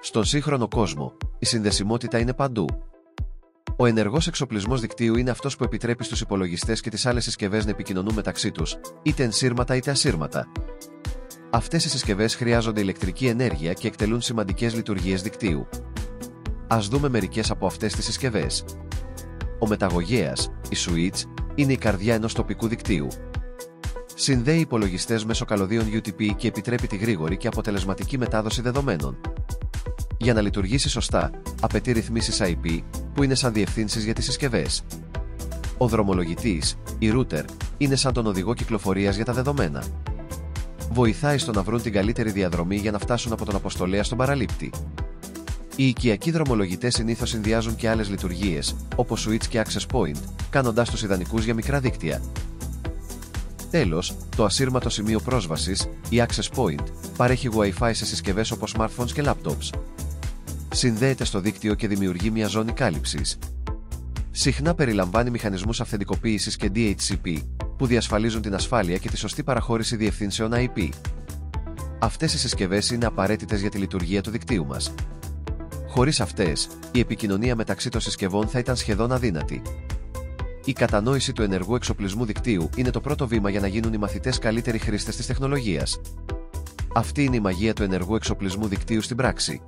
Στον σύγχρονο κόσμο, η συνδεσιμότητα είναι παντού. Ο ενεργός εξοπλισμός δικτύου είναι αυτός που επιτρέπει στους υπολογιστές και τις άλλες συσκευές να επικοινωνούν μεταξύ τους, είτε ενσύρματα είτε ασύρματα. Αυτές οι συσκευές χρειάζονται ηλεκτρική ενέργεια και εκτελούν σημαντικές λειτουργίες δικτύου. Ας δούμε μερικές από αυτές τις συσκευές. Ο μεταγωγέας, η switch, είναι η καρδιά ενός τοπικού δικτύου. Συνδέει υπολογιστές μέσω καλωδίων UTP και επιτρέπει τη γρήγορη και αποτελεσματική μετάδοση δεδομένων. Για να λειτουργήσει σωστά, απαιτεί ρυθμίσεις IP, που είναι σαν διευθύνσεις για τις συσκευές. Ο δρομολογητής, η router, είναι σαν τον οδηγό κυκλοφορίας για τα δεδομένα. Βοηθάει στο να βρουν την καλύτερη διαδρομή για να φτάσουν από τον αποστολέα στον παραλήπτη. Οι οικιακοί δρομολογητές συνήθως συνδυάζουν και άλλες λειτουργίες, όπως switch και access point, κάνοντάς τους ιδανικούς για μικρά δίκτυα. Τέλος, το ασύρματο σημείο πρόσβασης, η access point, παρέχει Wi-Fi σε συσκευές όπως smartphones και laptops. Συνδέεται στο δίκτυο και δημιουργεί μια ζώνη κάλυψης. Συχνά περιλαμβάνει μηχανισμούς αυθεντικοποίησης και DHCP, που διασφαλίζουν την ασφάλεια και τη σωστή παραχώρηση διευθύνσεων IP. Αυτές οι συσκευές είναι απαραίτητες για τη λειτουργία του δικτύου μας. Χωρίς αυτές, η επικοινωνία μεταξύ των συσκευών θα ήταν σχεδόν αδύνατη. Η κατανόηση του ενεργού εξοπλισμού δικτύου είναι το πρώτο βήμα για να γίνουν οι μαθητές καλύτεροι χρήστες της τεχνολογίας. Αυτή είναι η μαγεία του ενεργού εξοπλισμού δικτύου στην πράξη.